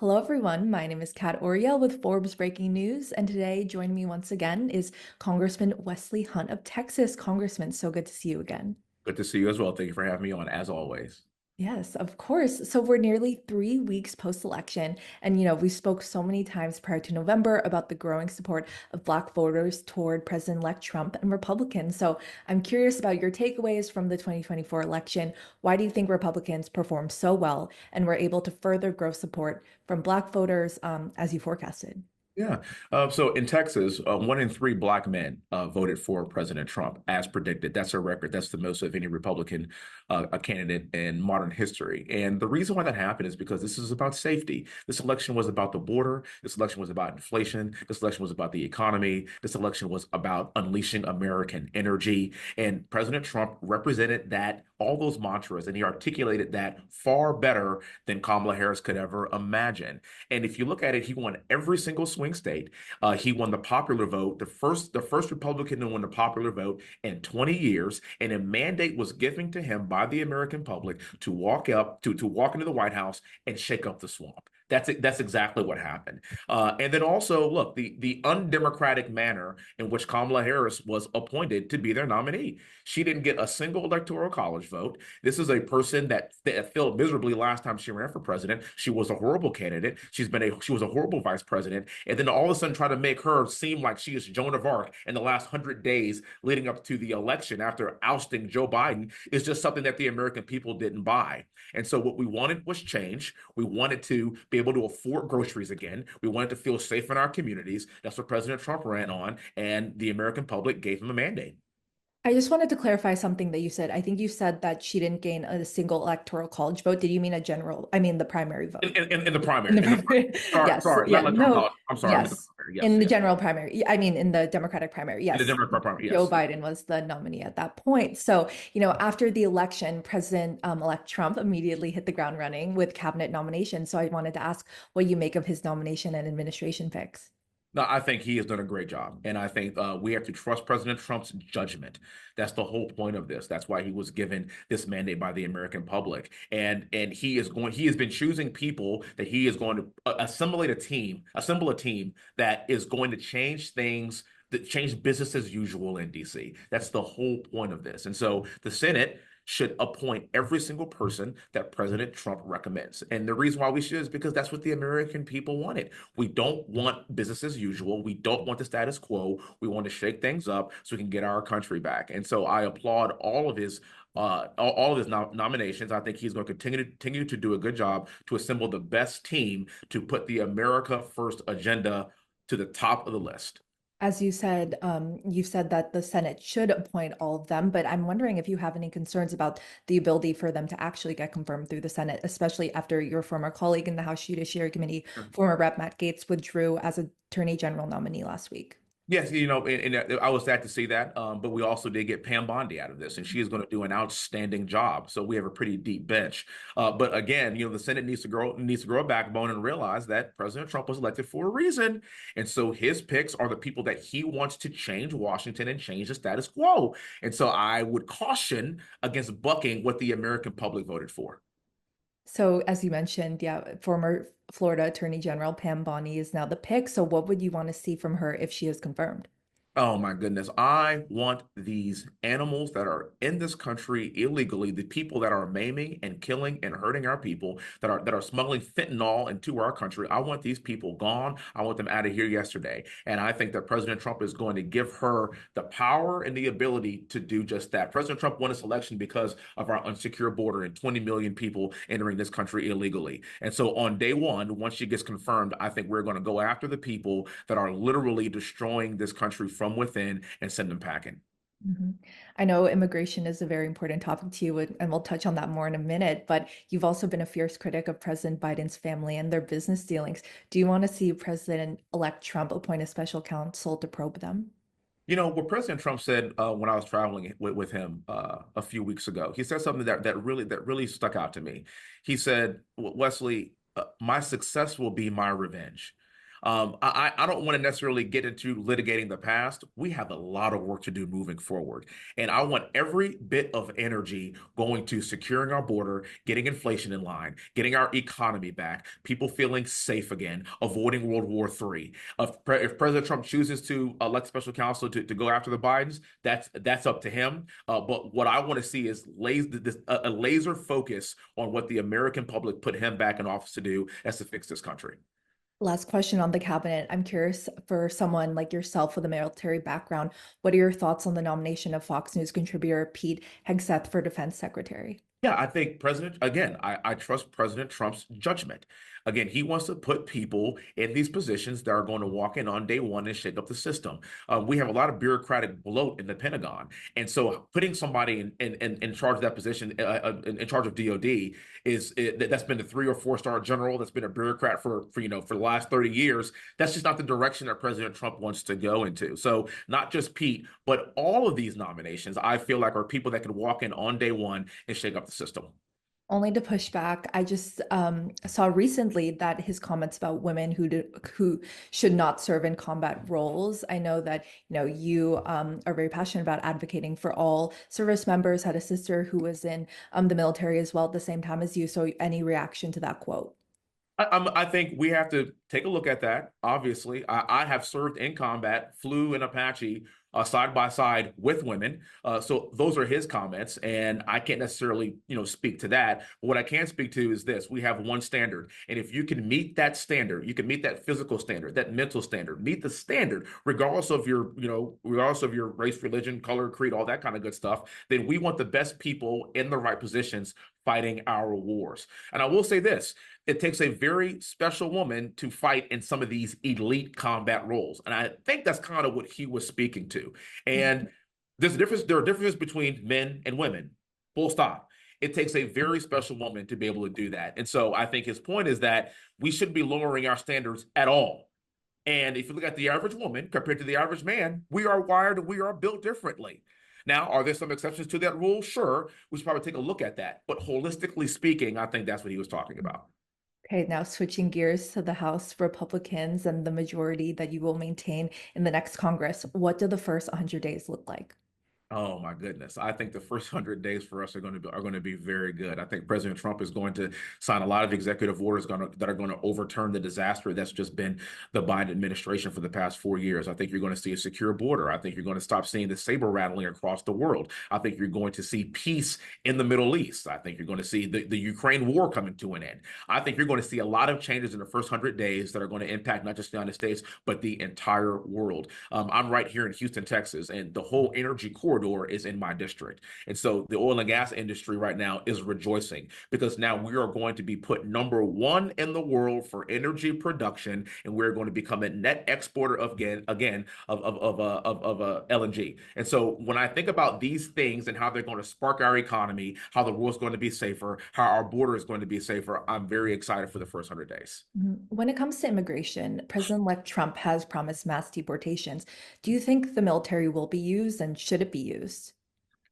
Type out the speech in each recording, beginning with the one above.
Hello, everyone. My name is Kat Oriel with Forbes Breaking News, and today joining me once again is Congressman Wesley Hunt of Texas. Congressman, so good to see you again. Good to see you as well. Thank you for having me on, as always. Yes, of course. So we're nearly 3 weeks post-election, and we spoke so many times prior to November about the growing support of Black voters toward President-elect Trump and Republicans. So I'm curious about your takeaways from the 2024 election. Why do you think Republicans performed so well and were able to further grow support from Black voters, as you forecasted? Yeah. So in Texas, 1 in 3 Black men voted for President Trump, as predicted. That's a record. That's the most of any Republican a candidate in modern history. And the reason why that happened is because this is about safety. This election was about the border. This election was about inflation. This election was about the economy. This election was about unleashing American energy. And President Trump represented that, all those mantras, and he articulated that far better than Kamala Harris could ever imagine. And if you look at it, he won every single swing state. He won the popular vote, the first Republican to win the popular vote in 20 years, and a mandate was given to him by the American public to walk into the White House and shake up the swamp. That's exactly what happened. And then also, look, the undemocratic manner in which Kamala Harris was appointed to be their nominee. She didn't get a single electoral college vote. This is a person that failed miserably last time she ran for president. She was a horrible candidate. She was a horrible vice president. And then all of a sudden try to make her seem like she is Joan of Arc in the last 100 days leading up to the election after ousting Joe Biden is just something that the American people didn't buy. And so what we wanted was change. We wanted to be able to afford groceries again. We wanted to feel safe in our communities. That's what President Trump ran on, and the American public gave him a mandate. I just wanted to clarify something that you said. I think you said that she didn't gain a single electoral college vote. Did you mean the primary vote? In the In primary, the primary. Yes. sorry, not Yeah. electoral No. college. I'm sorry, I meant the Yes. primary. Yes, In the yes. general primary. I mean, in the Democratic primary. In the Yes. Democrat primary, Joe yes. Biden was the nominee at that point. So, after the election, President-elect Trump immediately hit the ground running with cabinet nominations. So I wanted to ask what you make of his nomination and administration picks. No, I think he has done a great job. And I think we have to trust President Trump's judgment. That's the whole point of this. That's why he was given this mandate by the American public. And he has been choosing people that he is going to assemble a team that is going to change things, that change business as usual in DC. That's the whole point of this. And so the Senate should appoint every single person that President Trump recommends. And the reason why we should is because that's what the American people wanted. We don't want business as usual. We don't want the status quo. We want to shake things up so we can get our country back. And so I applaud all of his nominations. I think he's going to continue to do a good job to assemble the best team to put the America First agenda to the top of the list. As you said that the Senate should appoint all of them, but I'm wondering if you have any concerns about the ability for them to actually get confirmed through the Senate, especially after your former colleague in the House Judiciary Committee, former Rep. Matt Gaetz, withdrew as Attorney General nominee last week. Yes, and I was sad to see that. But we also did get Pam Bonnie out of this, and she is going to do an outstanding job. So we have a pretty deep bench. But again, the Senate needs to grow a backbone and realize that President Trump was elected for a reason, and so his picks are the people that he wants to change Washington and change the status quo. And so I would caution against bucking what the American public voted for. So, as you mentioned, yeah, former Florida Attorney General Pam Bonnie is now the pick. So, what would you want to see from her if she is confirmed? Oh my goodness. I want these animals that are in this country illegally, the people that are maiming and killing and hurting our people, that are smuggling fentanyl into our country. I want these people gone. I want them out of here yesterday. And I think that President Trump is going to give her the power and the ability to do just that. President Trump won this election because of our unsecure border and 20 million people entering this country illegally. And so on day one, once she gets confirmed, I think we're going to go after the people that are literally destroying this country from within and send them packing. Mhm. I know immigration is a very important topic to you, and we'll touch on that more in a minute, but you've also been a fierce critic of President Biden's family and their business dealings. Do you want to see President-elect Trump appoint a special counsel to probe them? What President Trump said when I was traveling with him a few weeks ago, he said something that really stuck out to me. He said, Wesley, my success will be my revenge. I don't want to necessarily get into litigating the past. We have a lot of work to do moving forward. And I want every bit of energy going to securing our border, getting inflation in line, getting our economy back, people feeling safe again, avoiding World War III. If President Trump chooses to elect special counsel to go after the Bidens, that's up to him. But what I want to see is a laser focus on what the American public put him back in office to do, as to fix this country. Last question on the cabinet. I'm curious for someone like yourself with a military background, what are your thoughts on the nomination of Fox News contributor Pete Hegseth for Defense Secretary? Yeah, I think I trust President Trump's judgment. Again, he wants to put people in these positions that are going to walk in on day one and shake up the system. We have a lot of bureaucratic bloat in the Pentagon. And so putting somebody in charge of that position, in charge of DOD, that's been a 3 or 4 star general, that's been a bureaucrat for the last 30 years. That's just not the direction that President Trump wants to go into. So not just Pete, but all of these nominations, I feel like are people that could walk in on day one and shake up the system. Only to push back, I just saw recently that his comments about women who should not serve in combat roles. I know that you are very passionate about advocating for all service members. Had a sister who was in the military as well at the same time as you. So, any reaction to that quote? I think we have to take a look at that. Obviously, I have served in combat, flew in Apache side by side with women. So those are his comments, and I can't necessarily, speak to that. But what I can speak to is this: we have one standard, and if you can meet that standard, you can meet that physical standard, that mental standard, meet the standard, regardless of your race, religion, color, creed, all that kind of good stuff. Then we want the best people in the right positions fighting our wars. And I will say this: it takes a very special woman to fight in some of these elite combat roles. And I think that's kind of what he was speaking to. And there are differences between men and women, full stop. It takes a very special woman to be able to do that. And so I think his point is that we shouldn't be lowering our standards at all. And if you look at the average woman compared to the average man, we are wired and we are built differently. Now, are there some exceptions to that rule? Sure. We should probably take a look at that. But holistically speaking, I think that's what he was talking about. Okay, now switching gears to the House Republicans and the majority that you will maintain in the next Congress. What do the first 100 days look like? Oh my goodness. I think the first 100 days for us are going to be very good. I think President Trump is going to sign a lot of executive orders that are going to overturn the disaster that's just been the Biden administration for the past 4 years. I think you're going to see a secure border. I think you're going to stop seeing the saber rattling across the world. I think you're going to see peace in the Middle East. I think you're going to see the Ukraine war coming to an end. I think you're going to see a lot of changes in the first 100 days that are going to impact not just the United States, but the entire world. I'm right here in Houston, Texas, and the whole energy corridor is in my district. And so the oil and gas industry right now is rejoicing because now we are going to be put #1 in the world for energy production, and we're going to become a net exporter again of LNG. And so when I think about these things and how they're going to spark our economy, how the world's going to be safer, how our border is going to be safer, I'm very excited for the first 100 days. When it comes to immigration, President-elect Trump has promised mass deportations. Do you think the military will be used and should it be used?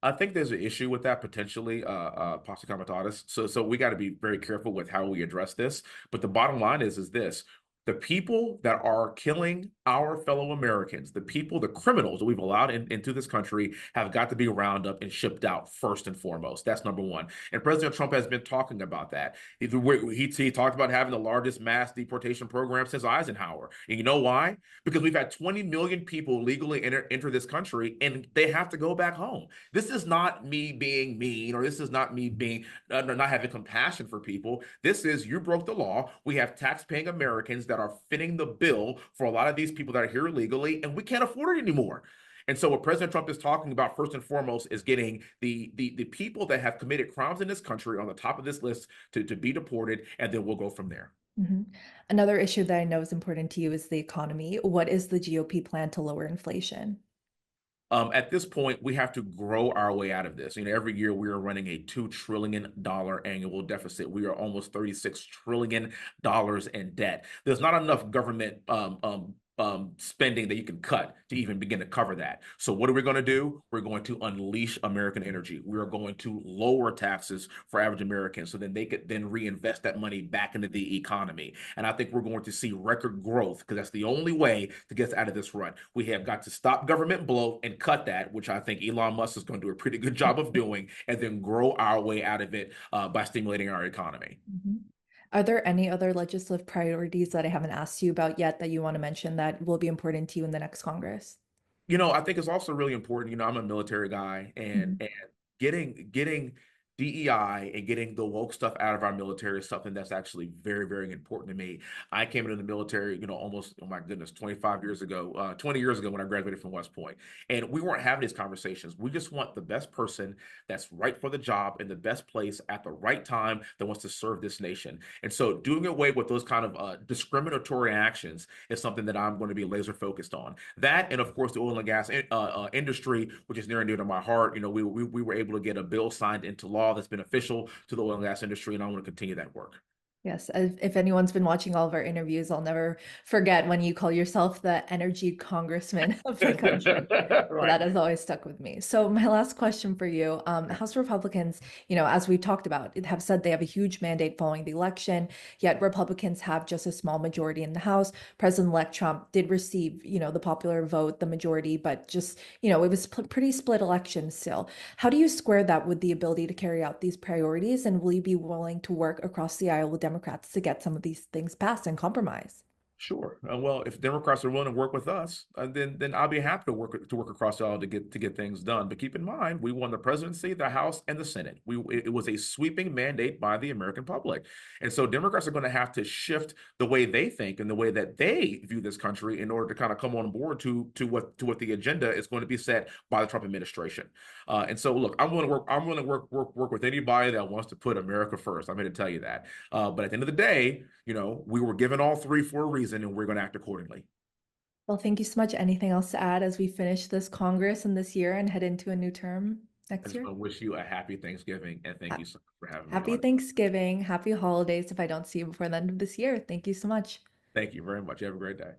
I think there's an issue with that potentially, Pastor Comitatus. So we got to be very careful with how we address this. But the bottom line is this: the people that are killing our fellow Americans, the criminals that we've allowed into this country, have got to be rounded up and shipped out first and foremost. That's number one. And President Trump has been talking about that. He talked about having the largest mass deportation program since Eisenhower. And you know why? Because we've had 20 million people legally enter this country, and they have to go back home. This is not me being mean, or this is not me being not having compassion for people. This is, you broke the law. We have tax-paying Americans that are fitting the bill for a lot of these people that are here illegally, and we can't afford it anymore. And so what President Trump is talking about first and foremost is getting the people that have committed crimes in this country on the top of this list to be deported, and then we'll go from there. Mhm. Another issue that I know is important to you is the economy. What is the GOP plan to lower inflation? At this point, we have to grow our way out of this. Every year we are running a $2 trillion annual deficit. We are almost $36 trillion in debt. There's not enough government spending that you can cut to even begin to cover that. So what are we going to do? We're going to unleash American energy. We are going to lower taxes for average Americans so then they could then reinvest that money back into the economy. And I think we're going to see record growth because that's the only way to get us out of this rut. We have got to stop government bloat and cut that, which I think Elon Musk is going to do a pretty good job of doing, and then grow our way out of it by stimulating our economy. Mhm. Are there any other legislative priorities that I haven't asked you about yet that you want to mention that will be important to you in the next Congress? I think it's also really important. I'm a military guy, and Mhm. getting DEI and getting the woke stuff out of our military is something that's actually very, very important to me. I came into the military, almost, oh my goodness, 25 years ago, 20 years ago when I graduated from West Point. And we weren't having these conversations. We just want the best person that's right for the job in the best place at the right time that wants to serve this nation. And so doing away with those kind of discriminatory actions is something that I'm going to be laser focused on. That, and of course, the oil and gas industry, which is near and dear to my heart. We were able to get a bill signed into law that's beneficial to the oil and gas industry, and I want to continue that work. Yes, if anyone's been watching all of our interviews, I'll never forget when you call yourself the energy congressman of the country. So Right. that has always stuck with me. So my last question for you, House Republicans, as we talked about, have said they have a huge mandate following the election, yet Republicans have just a small majority in the House. President-elect Trump did receive, the popular vote, the majority, but just, it was pretty split election still. How do you square that with the ability to carry out these priorities? And will you be willing to work across the aisle with Democrats to get some of these things passed and compromise? Sure. Well, if Democrats are willing to work with us, then I'll be happy to work across the aisle to get things done. But keep in mind, we won the presidency, the House, and the Senate. It was a sweeping mandate by the American public, and so Democrats are going to have to shift the way they think and the way that they view this country in order to kind of come on board to what the agenda is going to be set by the Trump administration. And so, look, I'm willing to work. I'm willing to work with anybody that wants to put America first. I'm here to tell you that. But at the end of the day, we were given all three for a reason, and we're going to act accordingly. Well, thank you so much. Anything else to add as we finish this Congress and this year and head into a new term I next just year? want to wish you a happy Thanksgiving, and thank Ha- you so much for having me Happy on. Thanksgiving, happy holidays if I don't see you before the end of this year. Thank you so much. Thank you very much. You have a great day.